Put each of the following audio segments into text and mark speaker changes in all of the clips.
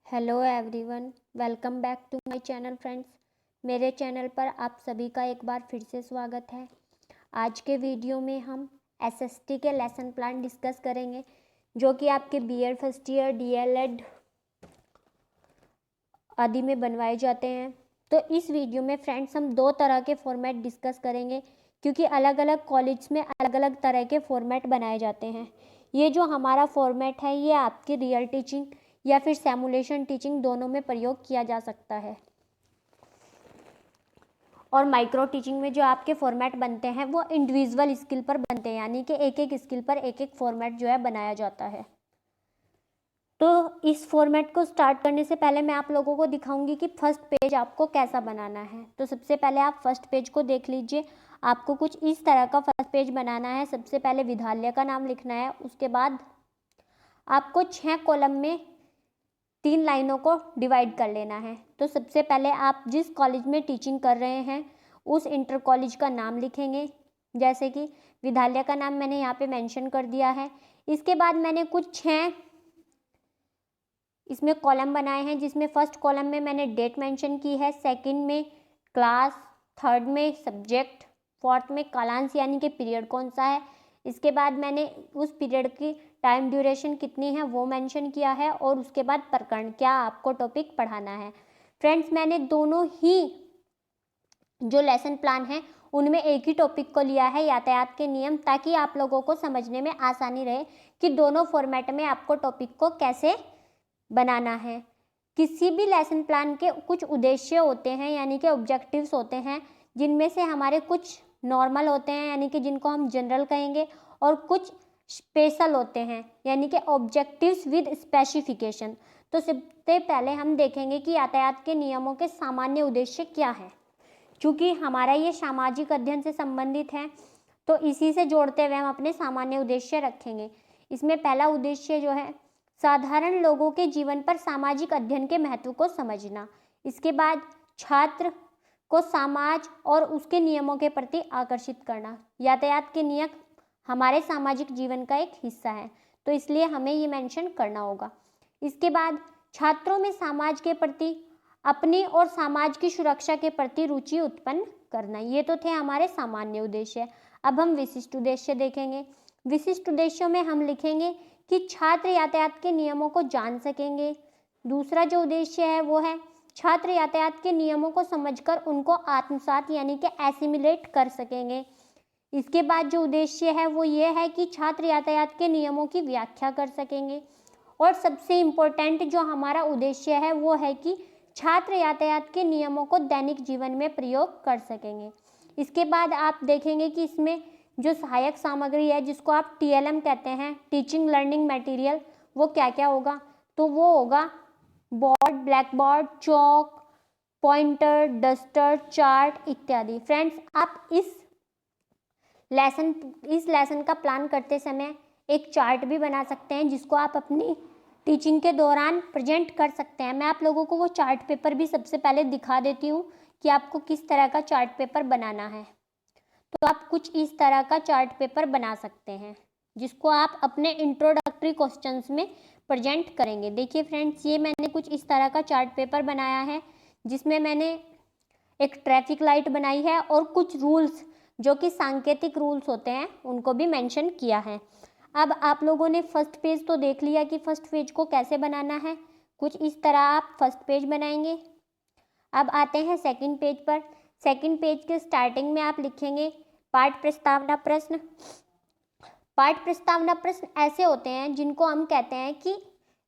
Speaker 1: Hello everyone, welcome back to my channel friends. मेरे channel पर आप सभी का एक बार फिर से स्वागत है। आज के वीडियो में हम एसएसटी के लेसन प्लान डिस्कस करेंगे, जो कि आपके बीएड फर्स्ट ईयर, डीएलएड आदि में बनवाए जाते हैं। तो इस वीडियो में फ्रेंड्स हम दो तरह के फॉर्मेट डिस्कस करेंगे, क्योंकि अलग अलग कॉलेज में अलग अलग तरह के फॉर्मेट बनाए जाते हैं। ये जो हमारा फॉर्मेट है, ये आपकी रियल टीचिंग या फिर सिमुलेशन टीचिंग दोनों में प्रयोग किया जा सकता है। और माइक्रो टीचिंग में जो आपके फॉर्मेट बनते हैं वो इंडिविजुअल स्किल पर बनते हैं, यानी कि एक एक स्किल पर एक एक फॉर्मेट जो है बनाया जाता है। तो इस फॉर्मेट को स्टार्ट करने से पहले मैं आप लोगों को दिखाऊंगी कि फर्स्ट पेज आपको कैसा बनाना है। तो सबसे पहले आप फर्स्ट पेज को देख लीजिए। आपको कुछ इस तरह का फर्स्ट पेज बनाना है। सबसे पहले विद्यालय का नाम लिखना है। उसके बाद आपको 6 कॉलम में 3 लाइनों को डिवाइड कर लेना है। तो सबसे पहले आप जिस कॉलेज में टीचिंग कर रहे हैं उस इंटर कॉलेज का नाम लिखेंगे, जैसे कि विद्यालय का नाम मैंने यहाँ पे मेंशन कर दिया है। इसके बाद मैंने कुछ 6 इसमें कॉलम बनाए हैं, जिसमें फर्स्ट कॉलम में मैंने डेट मेंशन की है, सेकंड में क्लास, थर्ड में सब्जेक्ट, फोर्थ में कालांश यानी कि पीरियड कौन सा है। इसके बाद मैंने उस पीरियड की टाइम ड्यूरेशन कितनी है वो मेंशन किया है, और उसके बाद प्रकरण क्या आपको टॉपिक पढ़ाना है। फ्रेंड्स, मैंने दोनों ही जो लेसन प्लान है उनमें एक ही टॉपिक को लिया है, यातायात के नियम, ताकि आप लोगों को समझने में आसानी रहे कि दोनों फॉर्मेट में आपको टॉपिक को कैसे बनाना है। किसी भी लेसन प्लान के कुछ उद्देश्य होते हैं, यानी कि ऑब्जेक्टिव्स होते हैं, जिनमें से हमारे कुछ नॉर्मल होते हैं, यानी कि जिनको हम जनरल कहेंगे, और कुछ स्पेशल होते हैं, यानी कि ऑब्जेक्टिव्स विद स्पेसिफिकेशन। तो सबसे पहले हम देखेंगे कि यातायात के नियमों के सामान्य उद्देश्य क्या है। चूँकि हमारा ये सामाजिक अध्ययन से संबंधित है, तो इसी से जोड़ते हुए हम अपने सामान्य उद्देश्य रखेंगे। इसमें पहला उद्देश्य जो है, साधारण लोगों के जीवन पर सामाजिक अध्ययन के महत्व को समझना। इसके बाद छात्र को समाज और उसके नियमों के प्रति आकर्षित करना। यातायात के नियम हमारे सामाजिक जीवन का एक हिस्सा है, तो इसलिए हमें ये मेंशन करना होगा। इसके बाद छात्रों में समाज के प्रति, अपनी और समाज की सुरक्षा के प्रति रुचि उत्पन्न करना। ये तो थे हमारे सामान्य उद्देश्य। अब हम विशिष्ट उद्देश्य देखेंगे। विशिष्ट उद्देश्यों में हम लिखेंगे कि छात्र यातायात के नियमों को जान सकेंगे। दूसरा जो उद्देश्य है वो है, छात्र यातायात के नियमों को समझकर उनको आत्मसात यानी कि एसिमिलेट कर सकेंगे। इसके बाद जो उद्देश्य है वो ये है कि छात्र यातायात के नियमों की व्याख्या कर सकेंगे। और सबसे इम्पोर्टेंट जो हमारा उद्देश्य है वो है कि छात्र यातायात के नियमों को दैनिक जीवन में प्रयोग कर सकेंगे। इसके बाद आप देखेंगे कि इसमें जो सहायक सामग्री है, जिसको आप टीएलएम कहते हैं, टीचिंग लर्निंग मटेरियल, वो क्या क्या होगा। तो वो होगा बोर्ड, ब्लैक बोर्ड, चौक, पॉइंटर, डस्टर, चार्ट इत्यादि। फ्रेंड्स, आप इस लेसन का प्लान करते समय एक चार्ट भी बना सकते हैं, जिसको आप अपनी टीचिंग के दौरान प्रेजेंट कर सकते हैं। मैं आप लोगों को वो चार्ट पेपर भी सबसे पहले दिखा देती हूँ कि आपको किस तरह का चार्ट पेपर बनाना है। तो आप कुछ इस तरह का चार्ट पेपर बना सकते हैं, जिसको आप अपने इंट्रोडक्टरी क्वेश्चंस में प्रेजेंट करेंगे। देखिए फ्रेंड्स, ये मैंने कुछ इस तरह का चार्ट पेपर बनाया है, जिसमें मैंने एक ट्रैफिक लाइट बनाई है और कुछ रूल्स जो कि सांकेतिक रूल्स होते हैं उनको भी मेंशन किया है। अब आप लोगों ने फर्स्ट पेज तो देख लिया कि फर्स्ट पेज को कैसे बनाना है। कुछ इस तरह आप फर्स्ट पेज बनाएंगे। अब आते हैं सेकंड पेज पर। सेकंड पेज के स्टार्टिंग में आप लिखेंगे पाठ प्रस्तावना प्रश्न। पाठ प्रस्तावना प्रश्न ऐसे होते हैं जिनको हम कहते हैं कि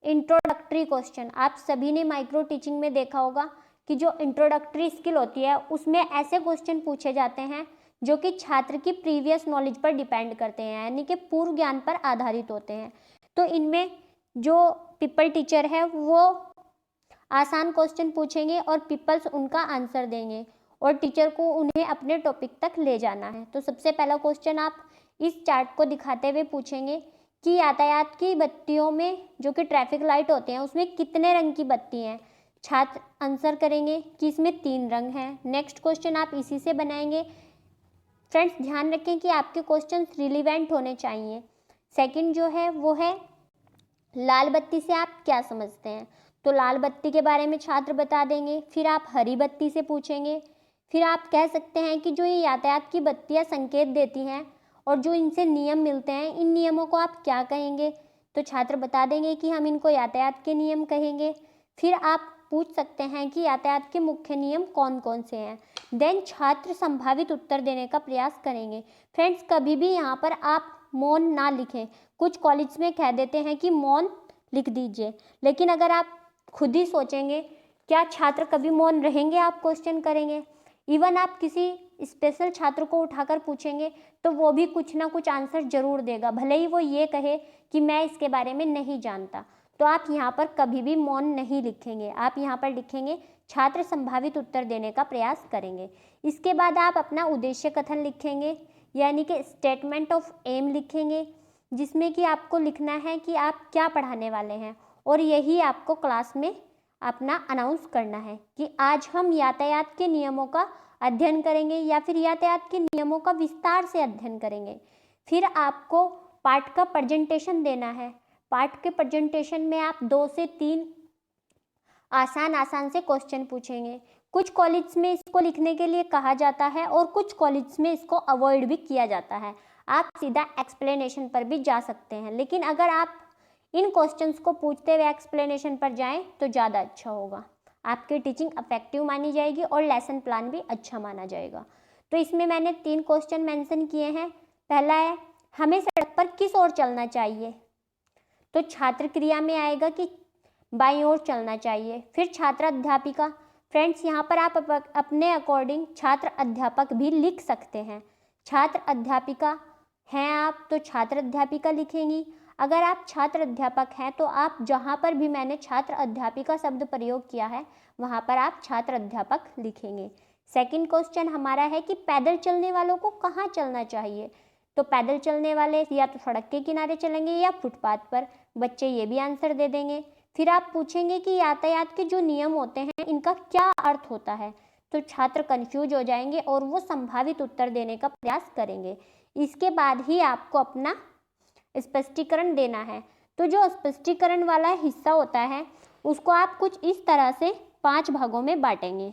Speaker 1: इंट्रोडक्टरी क्वेश्चन। आप सभी ने माइक्रो टीचिंग में देखा होगा कि जो इंट्रोडक्टरी स्किल होती है उसमें ऐसे क्वेश्चन पूछे जाते हैं जो कि छात्र की प्रीवियस नॉलेज पर डिपेंड करते हैं, यानी कि पूर्व ज्ञान पर आधारित होते हैं। तो इनमें जो पीपल टीचर है वो आसान क्वेश्चन पूछेंगे और पीपल्स उनका आंसर देंगे, और टीचर को उन्हें अपने टॉपिक तक ले जाना है। तो सबसे पहला क्वेश्चन आप इस चार्ट को दिखाते हुए पूछेंगे कि यातायात की बत्तियों में, जो कि ट्रैफिक लाइट होते हैं, उसमें कितने रंग की बत्ती हैं। छात्र आंसर करेंगे कि इसमें 3 रंग हैं। नेक्स्ट क्वेश्चन आप इसी से बनाएंगे। फ्रेंड्स, ध्यान रखें कि आपके क्वेश्चन रिलीवेंट होने चाहिए। सेकंड जो है वो है लाल बत्ती से आप क्या समझते हैं? तो लाल बत्ती के बारे में छात्र बता देंगे। फिर आप हरी बत्ती से पूछेंगे। फिर आप कह सकते हैं कि जो ये यातायात की बत्तियां संकेत देती हैं और जो इनसे नियम मिलते हैं, इन नियमों को आप क्या कहेंगे? तो छात्र बता देंगे कि हम इनको यातायात के नियम कहेंगे। फिर आप पूछ सकते हैं कि यातायात के मुख्य नियम कौन कौन से हैं। देन छात्र संभावित उत्तर देने का प्रयास करेंगे। फ्रेंड्स, कभी भी यहाँ पर आप मौन ना लिखें। कुछ कॉलेज में कह देते हैं कि मौन लिख दीजिए, लेकिन अगर आप खुद ही सोचेंगे, क्या छात्र कभी मौन रहेंगे? आप क्वेश्चन करेंगे। इवन आप किसी स्पेशल छात्र को उठाकर पूछेंगे तो वो भी कुछ ना कुछ आंसर जरूर देगा, भले ही वो ये कहे कि मैं इसके बारे में नहीं जानता। तो आप यहाँ पर कभी भी मौन नहीं लिखेंगे, आप यहाँ पर लिखेंगे छात्र संभावित उत्तर देने का प्रयास करेंगे। इसके बाद आप अपना उद्देश्य कथन लिखेंगे, यानी कि स्टेटमेंट ऑफ एम लिखेंगे, जिसमें कि आपको लिखना है कि आप क्या पढ़ाने वाले हैं, और यही आपको क्लास में अपना अनाउंस करना है कि आज हम यातायात के नियमों का अध्ययन करेंगे या फिर यातायात के नियमों का विस्तार से अध्ययन करेंगे। फिर आपको पाठ का प्रेजेंटेशन देना है। पाठ के प्रेजेंटेशन में आप 2 से 3 आसान से क्वेश्चन पूछेंगे। कुछ कॉलेज में इसको लिखने के लिए कहा जाता है और कुछ कॉलेज में इसको अवॉइड भी किया जाता है। आप सीधा एक्सप्लेनेशन पर भी जा सकते हैं, लेकिन अगर आप इन क्वेश्चंस को पूछते हुए एक्सप्लेनेशन पर जाएं तो ज़्यादा अच्छा होगा। आपकी टीचिंग इफेक्टिव मानी जाएगी और लेसन प्लान भी अच्छा माना जाएगा। तो इसमें मैंने 3 क्वेश्चन मेंशन किए हैं। पहला है, हमें सड़क पर किस ओर चलना चाहिए? तो छात्र क्रिया में आएगा कि बाईं ओर चलना चाहिए। फिर छात्र अध्यापिका। फ्रेंड्स, यहाँ पर आप अपने अकॉर्डिंग छात्र अध्यापक भी लिख सकते हैं। छात्र अध्यापिका हैं आप तो छात्र अध्यापिका लिखेंगी। अगर आप छात्र अध्यापक हैं तो आप जहाँ पर भी मैंने छात्र अध्यापिका शब्द प्रयोग किया है वहाँ पर आप छात्र अध्यापक लिखेंगे। सेकंड क्वेश्चन हमारा है कि पैदल चलने वालों को कहाँ चलना चाहिए? तो पैदल चलने वाले या तो सड़क के किनारे चलेंगे या फुटपाथ पर। बच्चे ये भी आंसर दे देंगे। फिर आप पूछेंगे कि यातायात के जो नियम होते हैं इनका क्या अर्थ होता है? तो छात्र कंफ्यूज हो जाएंगे और वो संभावित उत्तर देने का प्रयास करेंगे। इसके बाद ही आपको अपना स्पष्टीकरण देना है। तो जो स्पष्टीकरण वाला हिस्सा होता है उसको आप कुछ इस तरह से 5 भागों में बांटेंगे,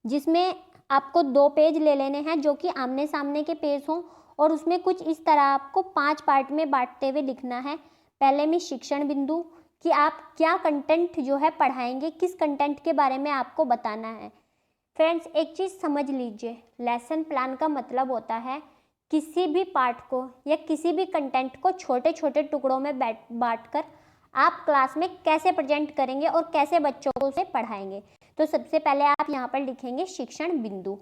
Speaker 1: जिसमें आपको 2 पेज ले लेने हैं जो कि आमने सामने के पेज हों, और उसमें कुछ इस तरह आपको 5 पार्ट में बांटते हुए लिखना है। पहले में शिक्षण बिंदु कि आप क्या कंटेंट जो है पढ़ाएंगे, किस कंटेंट के बारे में आपको बताना है। फ्रेंड्स, एक चीज़ समझ लीजिए, लेसन प्लान का मतलब होता है किसी भी पार्ट को या किसी भी कंटेंट को छोटे छोटे टुकड़ों में बांटकर आप क्लास में कैसे प्रेजेंट करेंगे और कैसे बच्चों को उसे पढ़ाएंगे। तो सबसे पहले आप यहाँ पर लिखेंगे शिक्षण बिंदु।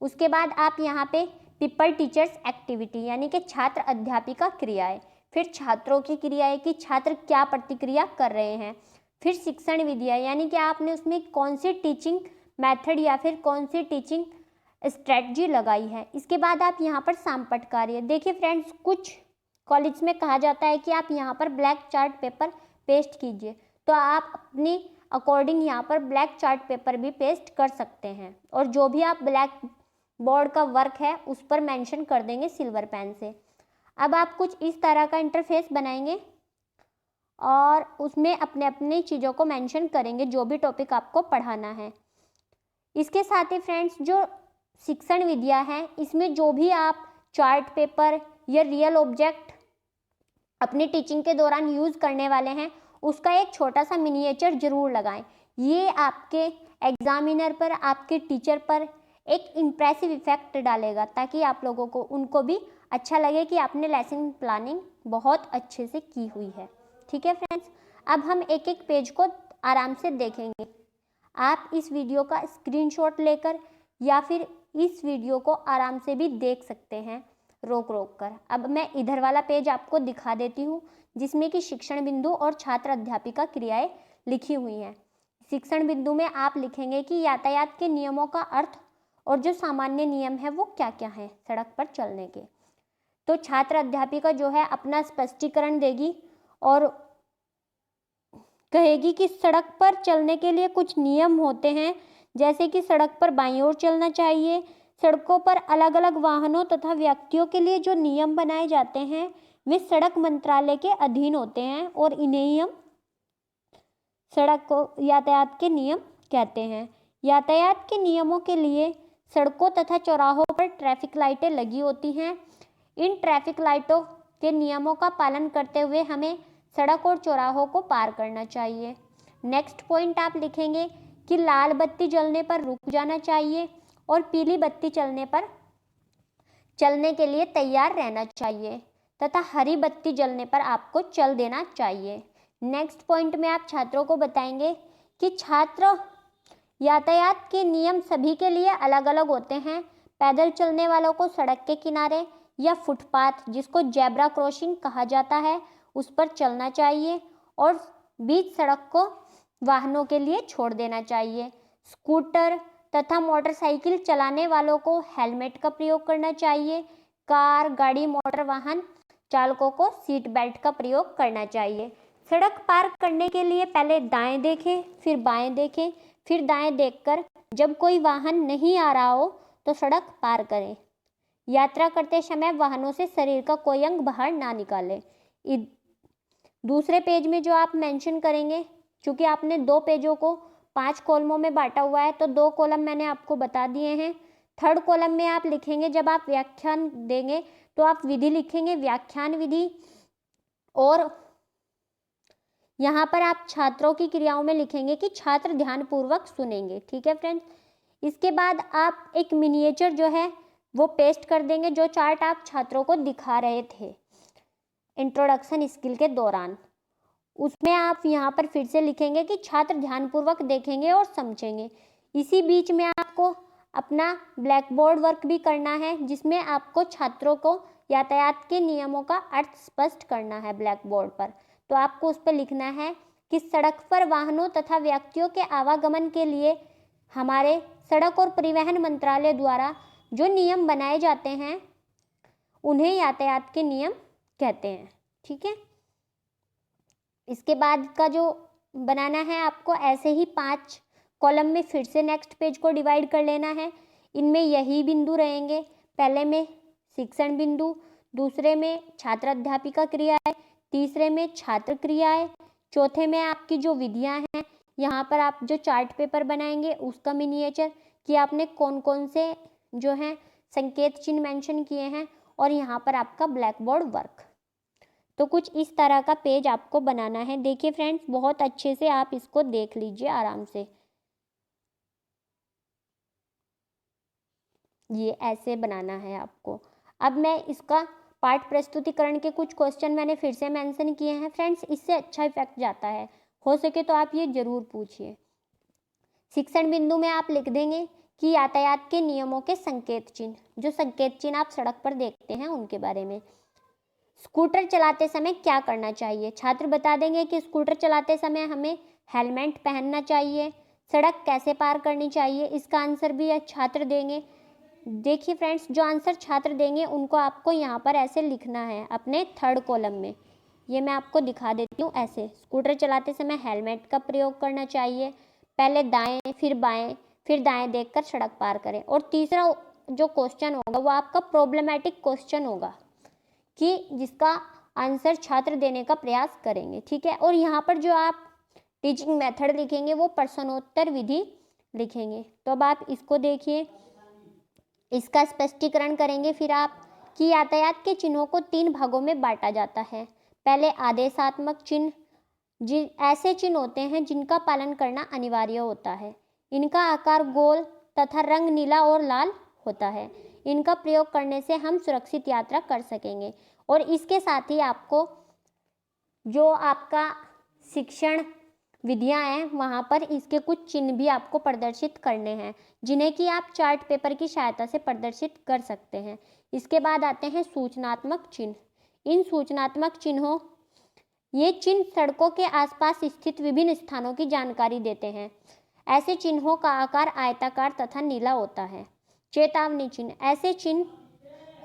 Speaker 1: उसके बाद आप यहाँ पे पीपल टीचर्स एक्टिविटी यानी कि छात्र अध्यापिका क्रियाएं। फिर छात्रों की क्रियाएं कि छात्र क्या प्रतिक्रिया कर रहे हैं। फिर शिक्षण विधियाँ यानी कि आपने उसमें कौन सी टीचिंग मेथड या फिर कौन सी टीचिंग स्ट्रेटजी लगाई है। इसके बाद आप यहाँ पर सामपट कार्य। देखिए फ्रेंड्स, कुछ कॉलेज में कहा जाता है कि आप यहाँ पर ब्लैक चार्ट पेपर पेस्ट कीजिए, तो आप अपनी अकॉर्डिंग यहाँ पर ब्लैक चार्ट पेपर भी पेस्ट कर सकते हैं, और जो भी आप ब्लैक बोर्ड का वर्क है उस पर मेंशन कर देंगे सिल्वर पेन से। अब आप कुछ इस तरह का इंटरफेस बनाएंगे और उसमें अपने अपनी चीज़ों को मेंशन करेंगे जो भी टॉपिक आपको पढ़ाना है। इसके साथ ही फ्रेंड्स, जो शिक्षण विधियाँ हैं इसमें जो भी आप चार्ट पेपर या रियल ऑब्जेक्ट अपनी टीचिंग के दौरान यूज़ करने वाले हैं उसका एक छोटा सा मिनिएचर जरूर लगाएं। ये आपके एग्जामिनर पर, आपके टीचर पर एक इम्प्रेसिव इफेक्ट डालेगा, ताकि आप लोगों को उनको भी अच्छा लगे कि आपने लेसन प्लानिंग बहुत अच्छे से की हुई है। ठीक है फ्रेंड्स, अब हम एक एक पेज को आराम से देखेंगे। आप इस वीडियो का स्क्रीनशॉट लेकर या फिर इस वीडियो को आराम से भी देख सकते हैं रोक रोक कर। अब मैं इधर वाला पेज आपको दिखा देती हूँ जिसमें कि शिक्षण बिंदु और छात्र अध्यापिका क्रियाएं लिखी हुई हैं। शिक्षण बिंदु में आप लिखेंगे कि यातायात के नियमों का अर्थ और जो सामान्य नियम है वो क्या क्या हैं सड़क पर चलने के। तो छात्र अध्यापिका जो है अपना स्पष्टीकरण देगी और कहेगी कि सड़क पर चलने के लिए कुछ नियम होते हैं, जैसे कि सड़क पर बाईं ओर चलना चाहिए। सड़कों पर अलग अलग वाहनों तथा व्यक्तियों के लिए जो नियम बनाए जाते हैं वे सड़क मंत्रालय के अधीन होते हैं और इन्हें ही हम सड़क को यातायात के नियम कहते हैं। यातायात के नियमों के लिए सड़कों तथा चौराहों पर ट्रैफिक लाइटें लगी होती हैं। इन ट्रैफिक लाइटों के नियमों का पालन करते हुए हमें सड़क और चौराहों को पार करना चाहिए। नेक्स्ट पॉइंट आप लिखेंगे कि लाल बत्ती जलने पर रुक जाना चाहिए और पीली बत्ती चलने पर चलने के लिए तैयार रहना चाहिए तथा हरी बत्ती जलने पर आपको चल देना चाहिए। नेक्स्ट पॉइंट में आप छात्रों को बताएंगे कि छात्र यातायात के नियम सभी के लिए अलग अलग होते हैं। पैदल चलने वालों को सड़क के किनारे या फुटपाथ, जिसको जेब्रा क्रॉसिंग कहा जाता है, उस पर चलना चाहिए और बीच सड़क को वाहनों के लिए छोड़ देना चाहिए। स्कूटर तथा मोटरसाइकिल चलाने वालों को हेलमेट का प्रयोग करना चाहिए। कार, गाड़ी, मोटर वाहन चालकों को सीट बेल्ट का प्रयोग करना चाहिए। सड़क पार करने के लिए पहले दाएं देखें, फिर बाएं देखें, फिर दाएं देखकर जब कोई वाहन नहीं आ रहा हो तो सड़क पार करें। यात्रा करते समय वाहनों से शरीर का कोई अंग बाहर ना निकालें। दूसरे पेज में जो आप मेंशन करेंगे, क्योंकि आपने 2 पेजों को 5 कॉलमों में बांटा हुआ है तो 2 कॉलम मैंने आपको बता दिए हैं। थर्ड कॉलम में आप लिखेंगे, जब आप व्याख्यान देंगे तो आप विधि लिखेंगे, व्याख्यान विधि, और यहाँ पर आप छात्रों की क्रियाओं में लिखेंगे कि छात्र ध्यानपूर्वक सुनेंगे। ठीक है फ्रेंड्स। इसके बाद आप एक मिनिएचर जो है वो पेस्ट कर देंगे, जो चार्ट आप छात्रों को दिखा रहे थे इंट्रोडक्शन स्किल के दौरान। उसमें आप यहाँ पर फिर से लिखेंगे कि छात्र ध्यानपूर्वक देखेंगे और समझेंगे। इसी बीच में आपको अपना ब्लैक बोर्ड वर्क भी करना है, जिसमें आपको छात्रों को यातायात के नियमों का अर्थ स्पष्ट करना है ब्लैक बोर्ड पर। तो आपको उस पर लिखना है कि सड़क पर वाहनों तथा व्यक्तियों के आवागमन के लिए हमारे सड़क और परिवहन मंत्रालय द्वारा जो नियम बनाए जाते हैं उन्हें यातायात के नियम कहते हैं। ठीक है। इसके बाद का जो बनाना है आपको ऐसे ही 5 कॉलम में फिर से नेक्स्ट पेज को डिवाइड कर लेना है। इनमें यही बिंदु रहेंगे। पहले में शिक्षण बिंदु, दूसरे में छात्र अध्यापिका क्रियाएं, तीसरे में छात्र क्रियाएं, चौथे में आपकी जो विधियां हैं, यहाँ पर आप जो चार्ट पेपर बनाएंगे उसका मिनिएचर कि आपने कौन कौन से जो हैं संकेत चिन्ह मेंशन किए हैं, और यहाँ पर आपका ब्लैक बोर्ड वर्क। तो कुछ इस तरह का पेज आपको बनाना है। देखिए फ्रेंड्स, बहुत अच्छे से आप इसको देख लीजिए आराम से। ये ऐसे बनाना है आपको। अब मैं इसका पाठ प्रस्तुतिकरण के कुछ क्वेश्चन मैंने फिर से मेंशन किए हैं फ्रेंड्स, इससे अच्छा इफेक्ट जाता है। हो सके तो आप ये जरूर पूछिए। शिक्षण बिंदु में आप लिख देंगे कि यातायात के नियमों के संकेत चिन्ह, जो संकेत चिन्ह आप सड़क पर देखते हैं उनके बारे में। स्कूटर चलाते समय क्या करना चाहिए, छात्र बता देंगे कि स्कूटर चलाते समय हमें हेलमेट पहनना चाहिए। सड़क कैसे पार करनी चाहिए, इसका आंसर भी छात्र देंगे। देखिए फ्रेंड्स, जो आंसर छात्र देंगे उनको आपको यहाँ पर ऐसे लिखना है अपने थर्ड कॉलम में। ये मैं आपको दिखा देती हूँ ऐसे। स्कूटर चलाते समय हेलमेट का प्रयोग करना चाहिए, पहले दाएं फिर बाएं फिर दाएं देखकर सड़क पार करें। और तीसरा जो क्वेश्चन होगा वो आपका प्रॉब्लमेटिक क्वेश्चन होगा कि जिसका आंसर छात्र देने का प्रयास करेंगे। ठीक है। और यहाँ पर जो आप टीचिंग मेथड लिखेंगे वो प्रश्नोत्तर विधि लिखेंगे। तो अब आप इसको देखिए, इसका स्पष्टीकरण करेंगे फिर आप कि यातायात के चिन्हों को 3 भागों में बांटा जाता है। पहले आदेशात्मक चिन्ह, ऐसे चिन्ह होते हैं जिनका पालन करना अनिवार्य होता है। इनका आकार गोल तथा रंग नीला और लाल होता है। इनका प्रयोग करने से हम सुरक्षित यात्रा कर सकेंगे। और इसके साथ ही आपको जो आपका शिक्षण विधियां हैं वहाँ पर इसके कुछ चिन्ह भी आपको प्रदर्शित करने हैं, जिन्हें कि आप चार्ट पेपर की सहायता से प्रदर्शित कर सकते हैं। इसके बाद आते हैं सूचनात्मक चिन्ह। इन सूचनात्मक चिन्हों, ये चिन्ह सड़कों के आसपास स्थित विभिन्न स्थानों की जानकारी देते हैं। ऐसे चिन्हों का आकार आयताकार तथा नीला होता है। चेतावनी चिन्ह, ऐसे चिन्ह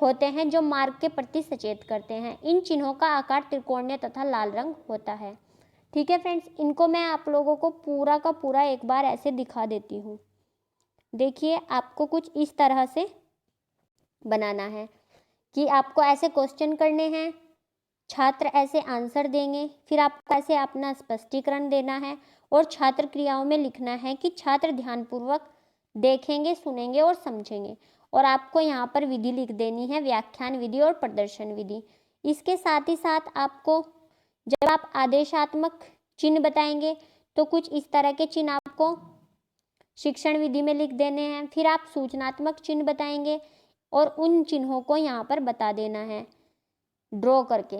Speaker 1: होते हैं जो मार्ग के प्रति सचेत करते हैं। इन चिन्हों का आकार त्रिकोणीय तथा लाल रंग होता है। ठीक है फ्रेंड्स, इनको मैं आप लोगों को पूरा का पूरा एक बार ऐसे दिखा देती हूँ। देखिए, आपको कुछ इस तरह से बनाना है कि आपको ऐसे क्वेश्चन करने हैं छात्र ऐसे आंसर देंगे, फिर आपको ऐसे अपना स्पष्टीकरण देना है और छात्र क्रियाओं में लिखना है कि छात्र ध्यानपूर्वक देखेंगे, सुनेंगे और समझेंगे। और आपको यहाँ पर विधि लिख देनी है, व्याख्यान विधि और प्रदर्शन विधि। इसके साथ ही साथ आपको जब आप आदेशात्मक चिन्ह बताएंगे तो कुछ इस तरह के चिन्ह आपको शिक्षण विधि में लिख देने हैं। फिर आप सूचनात्मक चिन्ह बताएंगे और उन चिन्हों को यहाँ पर बता देना है ड्रॉ करके।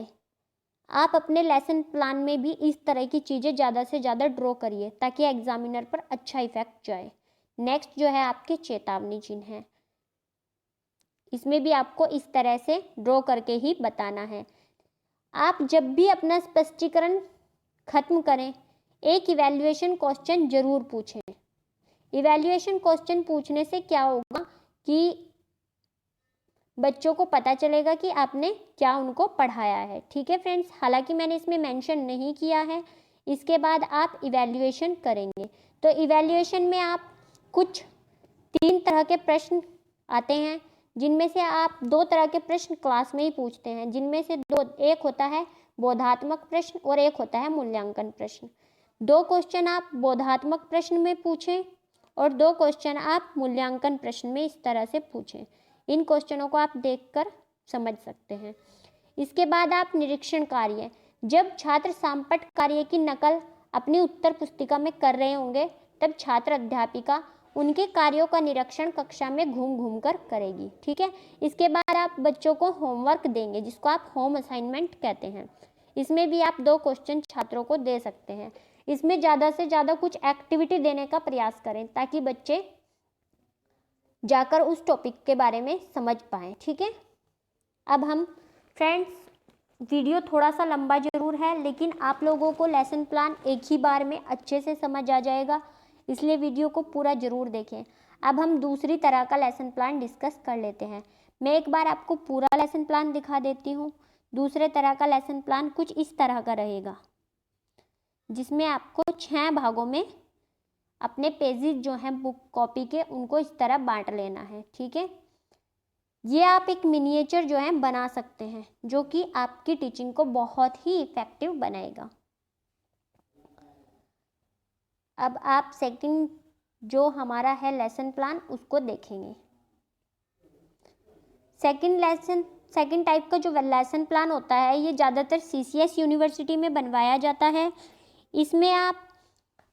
Speaker 1: आप अपने लेसन प्लान में भी इस तरह की चीज़ें ज़्यादा से ज़्यादा ड्रॉ करिए ताकि एग्जामिनर पर अच्छा इफेक्ट जाए। नेक्स्ट जो है आपके चेतावनी चिन्ह है, इसमें भी आपको इस तरह से ड्रॉ करके ही बताना है। आप जब भी अपना स्पष्टीकरण खत्म करें एक इवैल्यूएशन क्वेश्चन जरूर पूछें। इवैल्यूएशन क्वेश्चन पूछने से क्या होगा कि बच्चों को पता चलेगा कि आपने क्या उनको पढ़ाया है। ठीक है फ्रेंड्स, हालांकि मैंने इसमें मेंशन नहीं किया है। इसके बाद आप इवैल्यूएशन करेंगे तो इवैल्यूएशन में आप कुछ 3 तरह के प्रश्न आते हैं, जिनमें से आप 2 तरह के प्रश्न क्लास में ही पूछते हैं, जिनमें से एक होता है बोधात्मक प्रश्न और एक होता है मूल्यांकन प्रश्न। 2 क्वेश्चन आप बोधात्मक प्रश्न में पूछें और 2 क्वेश्चन आप मूल्यांकन प्रश्न में इस तरह से पूछें। इन क्वेश्चनों को आप देखकर समझ सकते हैं। इसके बाद आप निरीक्षण कार्य, जब छात्र सामपट कार्य की नकल अपनी उत्तर पुस्तिका में कर रहे होंगे तब छात्र अध्यापिका उनके कार्यों का निरीक्षण कक्षा में घूम घूम कर करेगी। ठीक है, इसके बाद आप बच्चों को होमवर्क देंगे जिसको आप होम असाइनमेंट कहते हैं। इसमें भी आप 2 क्वेश्चन छात्रों को दे सकते हैं। इसमें ज़्यादा से ज़्यादा कुछ एक्टिविटी देने का प्रयास करें ताकि बच्चे जाकर उस टॉपिक के बारे में समझ पाएँ। ठीक है, अब हम फ्रेंड्स, वीडियो थोड़ा सा लंबा जरूर है लेकिन आप लोगों को लेसन प्लान एक ही बार में अच्छे से समझ आ जाएगा, इसलिए वीडियो को पूरा जरूर देखें। अब हम दूसरी तरह का लेसन प्लान डिस्कस कर लेते हैं। मैं एक बार आपको पूरा लेसन प्लान दिखा देती हूँ। दूसरे तरह का लेसन प्लान कुछ इस तरह का रहेगा, जिसमें आपको 6 भागों में अपने पेजेस जो हैं बुक कॉपी के उनको इस तरह बांट लेना है। ठीक है, ये आप एक मिनिएचर जो है बना सकते हैं जो कि आपकी टीचिंग को बहुत ही इफेक्टिव बनाएगा। अब आप सेकंड जो हमारा है लेसन प्लान उसको देखेंगे। सेकंड टाइप का जो लेसन प्लान होता है ये ज़्यादातर CCS यूनिवर्सिटी में बनवाया जाता है। इसमें आप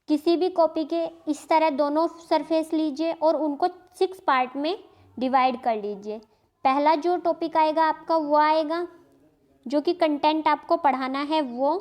Speaker 1: किसी भी कॉपी के इस तरह दोनों सरफेस लीजिए और उनको 6 पार्ट में डिवाइड कर लीजिए। पहला जो टॉपिक आएगा आपका वो आएगा जो कि कंटेंट आपको पढ़ाना है वो,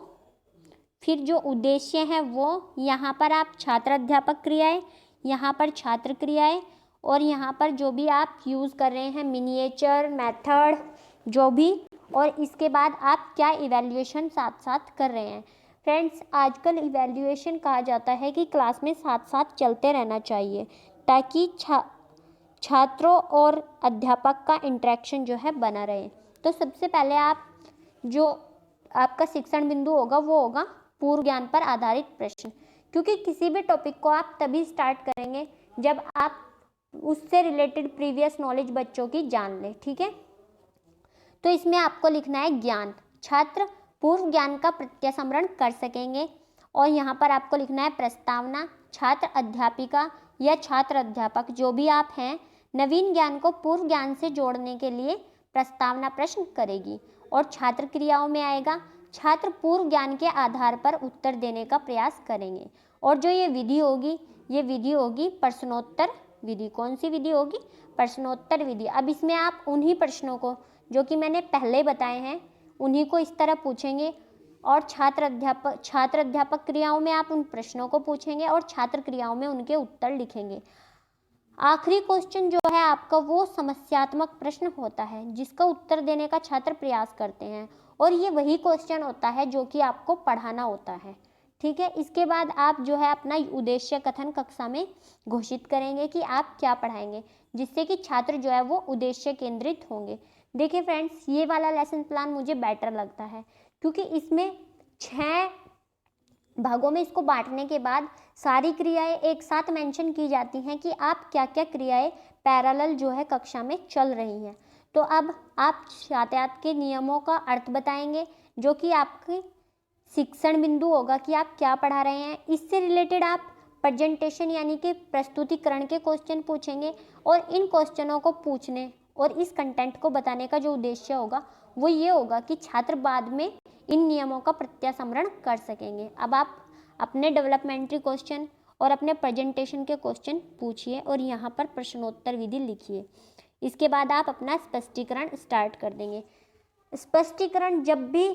Speaker 1: फिर जो उद्देश्य है वो, यहाँ पर आप छात्र अध्यापक क्रियाएं, यहाँ पर छात्र क्रियाएं और यहाँ पर जो भी आप यूज़ कर रहे हैं मिनिएचर मेथड जो भी, और इसके बाद आप क्या इवैल्यूएशन साथ साथ कर रहे हैं। फ्रेंड्स, आजकल इवैल्यूएशन कहा जाता है कि क्लास में साथ साथ चलते रहना चाहिए ताकि छात्रों और अध्यापक का इंटरेक्शन जो है बना रहे। तो सबसे पहले आप जो आपका शिक्षण बिंदु होगा वो होगा पूर्व ज्ञान पर आधारित प्रश्न, क्योंकि किसी भी टॉपिक को आप तभी स्टार्ट करेंगे जब आप उससे रिलेटेड प्रीवियस नॉलेज बच्चों की जान लें। ठीक है, तो इसमें आपको लिखना है ज्ञान, छात्र पूर्व ज्ञान का प्रत्यास्मरण कर सकेंगे। और यहाँ पर आपको लिखना है प्रस्तावना, छात्र अध्यापिका या छात्र अध्यापक जो भी आप हैं नवीन ज्ञान को पूर्व ज्ञान से जोड़ने के लिए प्रस्तावना प्रश्न करेगी। और छात्र क्रियाओं में आएगा छात्र पूर्व ज्ञान के आधार पर उत्तर देने का प्रयास करेंगे। और जो ये विधि होगी प्रश्नोत्तर विधि। कौन सी विधि होगी? प्रश्नोत्तर विधि। अब इसमें आप उन्हीं प्रश्नों को जो कि मैंने पहले बताए हैं उन्हीं को इस तरह पूछेंगे और छात्र अध्यापक क्रियाओं में आप उन प्रश्नों को पूछेंगे और छात्र क्रियाओं में उनके उत्तर लिखेंगे। आखिरी क्वेश्चन जो है आपका वो समस्यात्मक प्रश्न होता है जिसका उत्तर देने का छात्र प्रयास करते हैं और ये वही क्वेश्चन होता है जो कि आपको पढ़ाना होता है। ठीक है, इसके बाद आप जो है अपना उद्देश्य कथन कक्षा में घोषित करेंगे कि आप क्या पढ़ाएंगे, जिससे कि छात्र जो है वो उद्देश्य केंद्रित होंगे। देखिए फ्रेंड्स, ये वाला लेसन प्लान मुझे बेटर लगता है क्योंकि इसमें 6 भागों में इसको बांटने के बाद सारी क्रियाएं एक साथ मेंशन की जाती हैं कि आप क्या क्या क्रियाएं पैरेलल जो है कक्षा में चल रही हैं। तो अब आप यातायात के नियमों का अर्थ बताएंगे, जो कि आपके शिक्षण बिंदु होगा कि आप क्या पढ़ा रहे हैं। इससे रिलेटेड आप प्रेजेंटेशन यानी कि प्रस्तुतिकरण के क्वेश्चन पूछेंगे, और इन क्वेश्चनों को पूछने और इस कंटेंट को बताने का जो उद्देश्य होगा वो ये होगा कि छात्र बाद में इन नियमों का प्रत्यासमरण कर सकेंगे। अब आप अपने डेवलपमेंट्री क्वेश्चन और अपने प्रेजेंटेशन के क्वेश्चन पूछिए और यहाँ पर प्रश्नोत्तर विधि लिखिए। इसके बाद आप अपना स्पष्टीकरण स्टार्ट कर देंगे। स्पष्टीकरण जब भी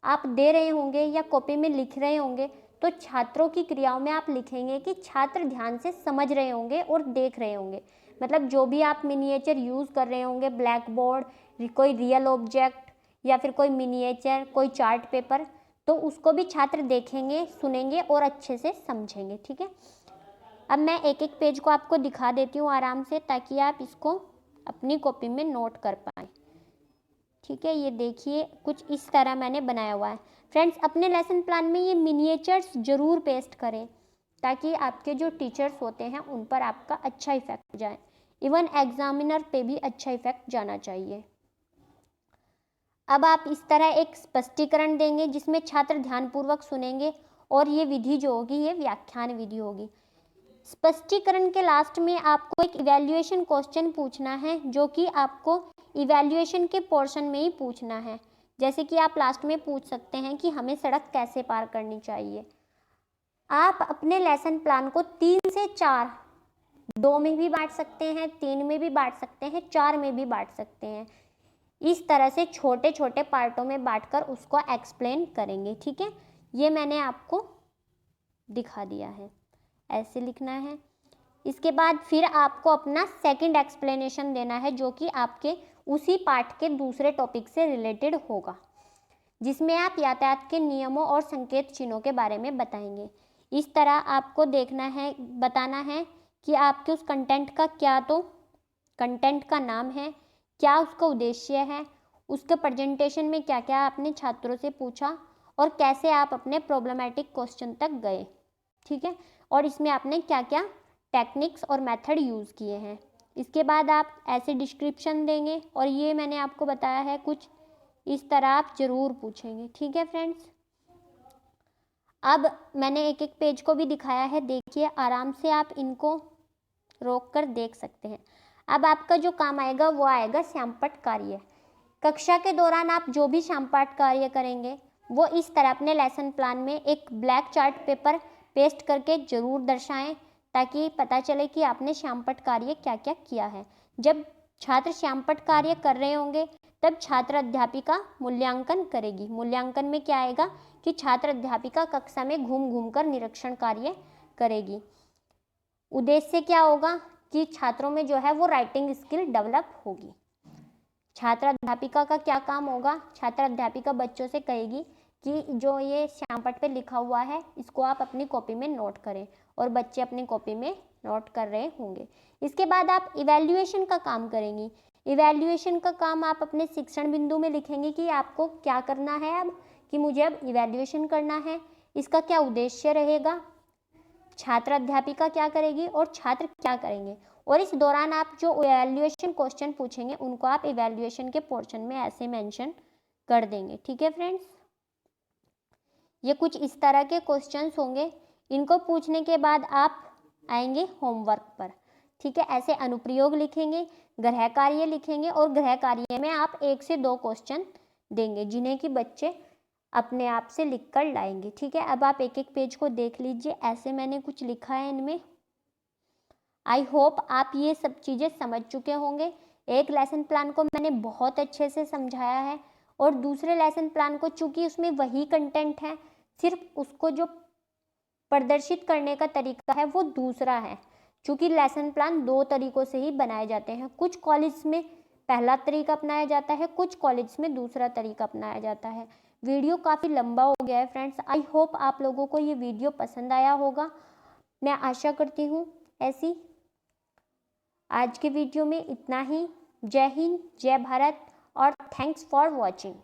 Speaker 1: आप दे रहे होंगे या कॉपी में लिख रहे होंगे तो छात्रों की क्रियाओं में आप लिखेंगे कि छात्र ध्यान से समझ रहे होंगे और देख रहे होंगे। मतलब जो भी आप मिनिएचर यूज़ कर रहे होंगे, ब्लैक बोर्ड, कोई रियल ऑब्जेक्ट या फिर कोई मिनिएचर, कोई चार्ट पेपर, तो उसको भी छात्र देखेंगे, सुनेंगे और अच्छे से समझेंगे। ठीक है, अब मैं एक एक पेज को आपको दिखा देती हूँ आराम से, ताकि आप इसको अपनी कॉपी में नोट कर पाएँ। ठीक है, ये देखिए कुछ इस तरह मैंने बनाया हुआ है। फ्रेंड्स, अपने लेसन प्लान में ये मिनिएचर्स ज़रूर पेस्ट करें, ताकि आपके जो टीचर्स होते हैं उन पर आपका अच्छा इफेक्ट जाए। इवन एग्जामिनर पे भी अच्छा इफेक्ट जाना चाहिए। अब आप इस तरह एक स्पष्टीकरण देंगे जिसमें छात्र ध्यानपूर्वक सुनेंगे, और ये विधि जो होगी ये व्याख्यान विधि होगी। स्पष्टीकरण के लास्ट में आपको एक इवैल्यूएशन क्वेश्चन पूछना है, जो कि आपको इवैल्यूएशन के पोर्शन में ही पूछना है। जैसे कि आप लास्ट में पूछ सकते हैं कि हमें सड़क कैसे पार करनी चाहिए। आप अपने लेसन प्लान को 3 से 4, 2 में भी बांट सकते हैं, 3 में भी बांट सकते हैं, 4 में भी बांट सकते हैं। इस तरह से छोटे छोटे पार्टों में बांटकर उसको एक्सप्लेन करेंगे। ठीक है, ये मैंने आपको दिखा दिया है, ऐसे लिखना है। इसके बाद फिर आपको अपना सेकंड एक्सप्लेनेशन देना है, जो कि आपके उसी पार्ट के दूसरे टॉपिक से रिलेटेड होगा, जिसमें आप यातायात के नियमों और संकेत चिन्हों के बारे में बताएंगे। इस तरह आपको देखना है, बताना है कि आपके उस कंटेंट का क्या तो कंटेंट का नाम है, क्या उसका उद्देश्य है, उसके प्रेजेंटेशन में क्या क्या आपने छात्रों से पूछा, और कैसे आप अपने प्रॉब्लमेटिक क्वेश्चन तक गए। ठीक है, और इसमें आपने क्या क्या टेक्निक्स और मेथड यूज़ किए हैं। इसके बाद आप ऐसे डिस्क्रिप्शन देंगे, और ये मैंने आपको बताया है कुछ इस तरह आप ज़रूर पूछेंगे। ठीक है फ्रेंड्स, अब मैंने एक एक पेज को भी दिखाया है, देखिए आराम से आप इनको रोक कर देख सकते हैं। अब आपका जो काम आएगा वो आएगा श्यामपट्ट कार्य। कक्षा के दौरान आप जो भी श्यामपट्ट कार्य करेंगे वो इस तरह अपने लेसन प्लान में एक ब्लैक चार्ट पेपर पेस्ट करके ज़रूर दर्शाएं, ताकि पता चले कि आपने श्यामपट्ट कार्य क्या क्या किया है। जब छात्र श्यामपट्ट कार्य कर रहे होंगे तब छात्र अध्यापिका मूल्यांकन करेगी। मूल्यांकन में क्या आएगा कि छात्र अध्यापिका कक्षा में घूम घूम कर निरीक्षण कार्य करेगी। उद्देश्य क्या होगा कि छात्रों में जो है वो राइटिंग स्किल डेवलप होगी। छात्र अध्यापिका का क्या काम होगा, छात्र अध्यापिका बच्चों से कहेगी कि जो ये श्यामपट्ट पे लिखा हुआ है इसको आप अपनी कॉपी में नोट करें, और बच्चे अपनी कॉपी में नोट कर रहे होंगे। इसके बाद आप इवैल्यूएशन का काम करेंगी। इवैल्यूएशन का काम आप अपने शिक्षण बिंदु में लिखेंगे कि आपको क्या करना है, अब कि मुझे अब इवैल्यूएशन करना है, इसका क्या उद्देश्य रहेगा, छात्र अध्यापिका क्या करेगी और छात्र क्या करेंगे। और इस दौरान आप जो इवैल्यूएशन क्वेश्चन पूछेंगे उनको आप इवैल्यूएशन के पोर्शन में ऐसे मेंशन कर देंगे। ठीक है फ्रेंड्स, ये कुछ इस तरह के क्वेश्चंस होंगे। इनको पूछने के बाद आप आएंगे होमवर्क पर। ठीक है, ऐसे अनुप्रयोग लिखेंगे, गृह कार्य लिखेंगे, और गृह कार्य में आप 1 से 2 क्वेश्चन देंगे जिन्हें कि बच्चे अपने आप से लिख कर लाएंगे। ठीक है, अब आप एक एक पेज को देख लीजिए, ऐसे मैंने कुछ लिखा है इनमें। आई होप आप ये सब चीज़ें समझ चुके होंगे। एक लेसन प्लान को मैंने बहुत अच्छे से समझाया है, और दूसरे लेसन प्लान को चूँकि उसमें वही कंटेंट है, सिर्फ उसको जो प्रदर्शित करने का तरीका है वो दूसरा है। चूँकि लेसन प्लान 2 तरीक़ों से ही बनाए जाते हैं, कुछ कॉलेज में पहला तरीका अपनाया जाता है, कुछ कॉलेज में दूसरा तरीका अपनाया जाता है। वीडियो काफ़ी लंबा हो गया है फ्रेंड्स, आई होप आप लोगों को ये वीडियो पसंद आया होगा, मैं आशा करती हूँ ऐसी। आज के वीडियो में इतना ही। जय हिंद, जय भारत, और थैंक्स फॉर वॉचिंग।